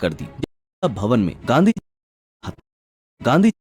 कर दी। भवन में गांधी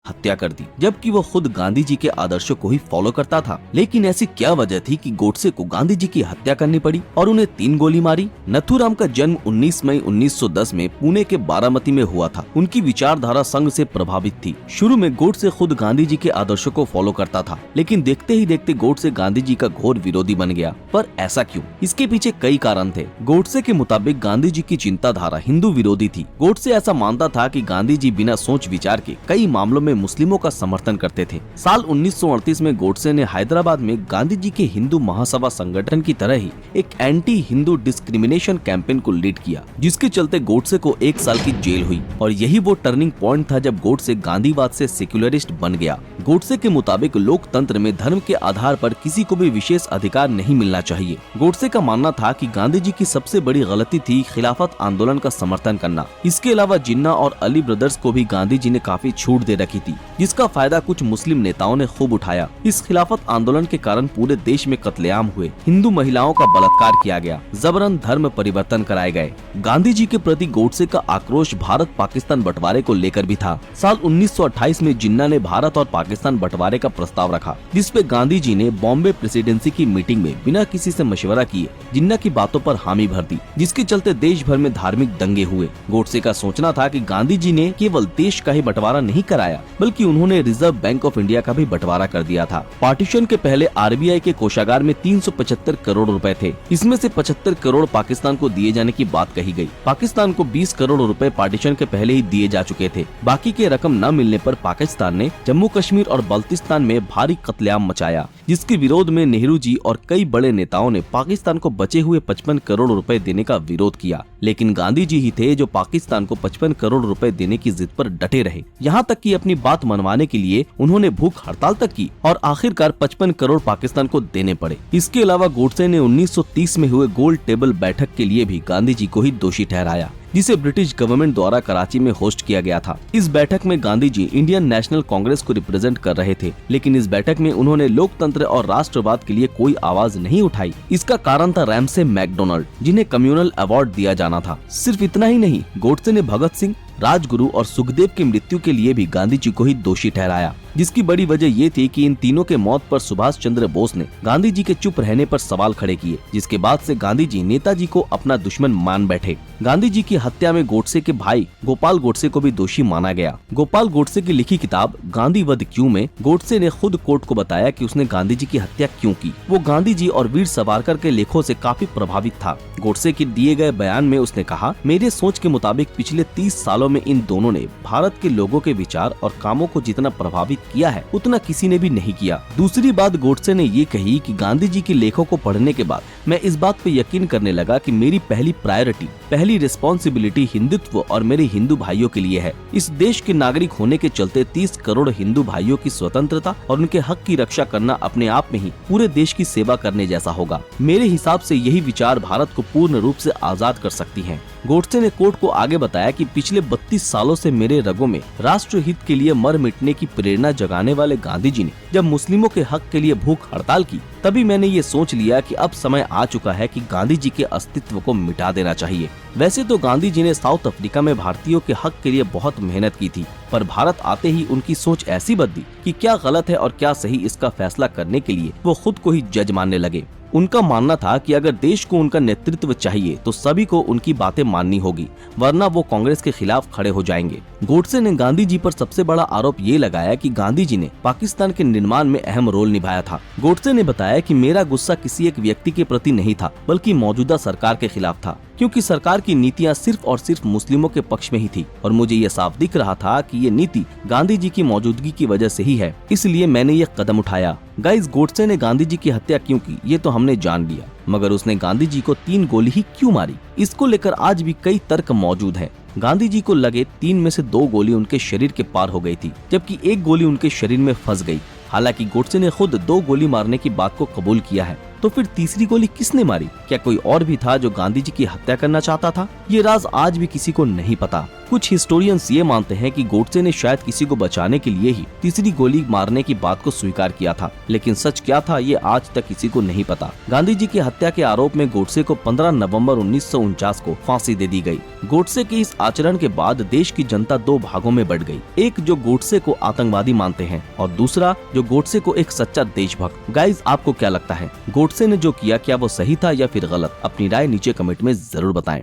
हत्या कर दी, जबकि वो खुद गांधी जी के आदर्शों को ही फॉलो करता था। लेकिन ऐसी क्या वजह थी कि गोडसे को गांधी जी की हत्या करनी पड़ी और उन्हें 3 गोली मारी? नथुराम का जन्म 19 मई 1910 में पुणे के बारामती में हुआ था। उनकी विचारधारा संघ से प्रभावित थी। शुरू में गोडसे खुद गांधी जी के आदर्शों को फॉलो करता था, लेकिन देखते ही देखते गोडसे गांधी जी का घोर विरोधी बन गया। पर ऐसा क्यों? इसके पीछे कई कारण थे। गोडसे के मुताबिक गांधी जी की चिंताधारा हिंदू विरोधी थी। गोडसे ऐसा मानता था कि गांधी जी बिना सोच विचार के कई मामलों में मुस्लिमों का समर्थन करते थे। साल 1938 में गोडसे ने हैदराबाद में गांधी जी के हिंदू महासभा संगठन की तरह ही एक एंटी हिंदू डिस्क्रिमिनेशन कैंपेन को लीड किया, जिसके चलते गोडसे को 1 साल की जेल हुई। और यही वो टर्निंग पॉइंट था जब गोडसे गांधीवाद से सेक्युलरिस्ट बन गया। गोडसे के मुताबिक लोकतंत्र में धर्म के आधार पर किसी को भी विशेष अधिकार नहीं मिलना चाहिए। गोडसे का मानना था कि गांधी जी की सबसे बड़ी गलती थी खिलाफत आंदोलन का समर्थन करना। इसके अलावा जिन्ना और अली ब्रदर्स को भी गांधी जी ने काफी छूट दे रखी थी, जिसका फायदा कुछ मुस्लिम नेताओं ने खूब उठाया। इस खिलाफत आंदोलन के कारण पूरे देश में कत्लेआम हुए, हिंदू महिलाओं का बलात्कार किया गया, जबरन धर्म परिवर्तन कराए गए। गांधी जी के प्रति गोडसे का आक्रोश भारत पाकिस्तान बंटवारे को लेकर भी था। साल 1928 में जिन्ना ने भारत और पाकिस्तान बंटवारे का प्रस्ताव रखा, जिसपे गांधी जी ने बॉम्बे प्रेसिडेंसी की मीटिंग में बिना किसी से मशवरा किए जिन्ना की बातों पर हामी भर दी, जिसके चलते देश भर में धार्मिक दंगे हुए। गोडसे का सोचना था कि गांधी जी ने केवल देश का ही बंटवारा नहीं कराया, बल्कि उन्होंने रिजर्व बैंक ऑफ इंडिया का भी बंटवारा कर दिया था। पार्टीशन के पहले आरबीआई के कोषागार में 375 करोड़ रुपए थे। इसमें से 75 करोड़ पाकिस्तान को दिए जाने की बात कही गई। पाकिस्तान को 20 करोड़ रुपए पार्टीशन के पहले ही दिए जा चुके थे। बाकी के रकम न मिलने पर पाकिस्तान ने जम्मू कश्मीर और बल्तिस्तान में भारी कत्लेआम मचाया, जिसके विरोध में नेहरू जी और कई बड़े नेताओं ने पाकिस्तान को बचे हुए 55 करोड़ रुपए देने का विरोध किया। लेकिन गांधी जी ही थे जो पाकिस्तान को 55 करोड़ रुपए देने की जिद पर डटे रहे। यहाँ तक कि अपनी बात मनवाने के लिए उन्होंने भूख हड़ताल तक की और आखिरकार 55 करोड़ पाकिस्तान को देने पड़े। इसके अलावा गोडसे ने 1930 में हुए गोल टेबल बैठक के लिए भी गांधी जी को ही दोषी ठहराया, जिसे ब्रिटिश गवर्नमेंट द्वारा कराची में होस्ट किया गया था। इस बैठक में गांधी जी इंडियन नेशनल कांग्रेस को रिप्रेजेंट कर रहे थे, लेकिन इस बैठक में उन्होंने लोकतंत्र और राष्ट्रवाद के लिए कोई आवाज नहीं उठाई। इसका कारण था रैमसे मैकडोनाल्ड, जिन्हें कम्युनल अवार्ड दिया जाना था। सिर्फ इतना ही नहीं, गोडसे ने भगत सिंह, राजगुरु और सुखदेव की मृत्यु के लिए भी गांधी जी को ही दोषी ठहराया, जिसकी बड़ी वजह ये थी कि इन तीनों के मौत पर सुभाष चंद्र बोस ने गांधी जी के चुप रहने पर सवाल खड़े किए, जिसके बाद से गांधी जी नेताजी को अपना दुश्मन मान बैठे। गांधी जी की हत्या में गोडसे के भाई गोपाल गोडसे को भी दोषी माना गया। गोपाल गोडसे की लिखी किताब गांधी वध क्यों में गोडसे ने खुद कोर्ट को बताया कि उसने गांधी जी की हत्या क्यों की। वो गांधी जी और वीर सावरकर के लेखों से काफी प्रभावित था। गोडसे के दिए गए बयान में उसने कहा, मेरे सोच के मुताबिक पिछले 30 सालों में इन दोनों ने भारत के लोगों के विचार और कामों को जितना प्रभावित किया है उतना किसी ने भी नहीं किया। दूसरी बात गोडसे ने ये कही कि गांधी जी के लेखों को पढ़ने के बाद मैं इस बात पे यकीन करने लगा कि मेरी पहली प्रायोरिटी, पहली रिस्पॉन्सिबिलिटी हिंदुत्व और मेरे हिंदू भाइयों के लिए है। इस देश के नागरिक होने के चलते 30 करोड़ हिंदू भाइयों की स्वतंत्रता और उनके हक की रक्षा करना अपने आप में ही पूरे देश की सेवा करने जैसा होगा। मेरे हिसाब से यही विचार भारत को पूर्ण रूप से आजाद कर सकती हैं। गोडसे ने कोर्ट को आगे बताया कि पिछले 32 सालों से मेरे रगों में राष्ट्र हित के लिए मर मिटने की प्रेरणा जगाने वाले गांधी जी ने जब मुस्लिमों के हक के लिए भूख हड़ताल की, तभी मैंने ये सोच लिया कि अब समय आ चुका है कि गांधी जी के अस्तित्व को मिटा देना चाहिए। वैसे तो गांधी जी ने साउथ अफ्रीका में भारतीयों के हक के लिए बहुत मेहनत की थी, पर भारत आते ही उनकी सोच ऐसी बदली कि क्या गलत है और क्या सही इसका फैसला करने के लिए वो खुद को ही जज मानने लगे। उनका मानना था कि अगर देश को उनका नेतृत्व चाहिए तो सभी को उनकी बातें माननी होगी, वरना वो कांग्रेस के खिलाफ खड़े हो जाएंगे। गोडसे ने गांधी जी पर सबसे बड़ा आरोप ये लगाया कि गांधी जी ने पाकिस्तान के निर्माण में अहम रोल निभाया था। गोडसे ने बताया कि मेरा गुस्सा किसी एक व्यक्ति के प्रति नहीं था, बल्कि मौजूदा सरकार के खिलाफ था, क्योंकि सरकार की नीतियां सिर्फ और सिर्फ मुस्लिमों के पक्ष में ही थी और मुझे ये साफ दिख रहा था कि ये नीति गांधी जी की मौजूदगी की वजह से ही है, इसलिए मैंने ये कदम उठाया। गाइस, गोडसे ने गांधी जी की हत्या क्यों की ये तो हमने जान लिया, मगर उसने गांधी जी को 3 गोली ही क्यों मारी, इसको लेकर आज भी कई तर्क मौजूद हैं। गांधी जी को लगे 3 में से 2 गोली उनके शरीर के पार हो गई थी, जबकि 1 गोली उनके शरीर में फंस गई। हालांकि गोडसे ने खुद 2 गोली मारने की बात को कबूल किया है। तो फिर तीसरी गोली किसने मारी? क्या कोई और भी था जो गांधी जी की हत्या करना चाहता था? ये राज आज भी किसी को नहीं पता। कुछ हिस्टोरियंस ये मानते हैं कि गोडसे ने शायद किसी को बचाने के लिए ही तीसरी गोली मारने की बात को स्वीकार किया था, लेकिन सच क्या था ये आज तक किसी को नहीं पता। गांधी जी की हत्या के आरोप में गोडसे को 15 नवंबर 1949 को फांसी दे दी गई। गोडसे के इस आचरण के बाद देश की जनता दो भागों में बढ़ गई, एक जो गोडसे को आतंकवादी मानते हैं और दूसरा जो गोडसे को एक सच्चा देशभक्त। गाइस, आपको क्या लगता है, गोडसे ने जो किया क्या वो सही था या फिर गलत? अपनी राय नीचे कमेंट में जरूर बताएं।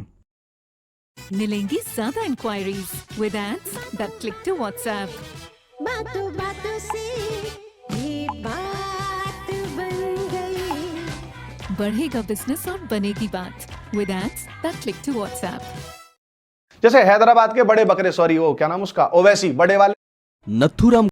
मिलेंगी ज्यादा inquiries with ads that click to WhatsApp. बातों बातों से ये बात बन गई। बढ़ेगा बिजनेस और बनेगी बात with ads that click to WhatsApp. जैसे हैदराबाद के बड़े बकरे, सॉरी वो क्या नाम उसका, ओवैसी बड़े वाले नथुराम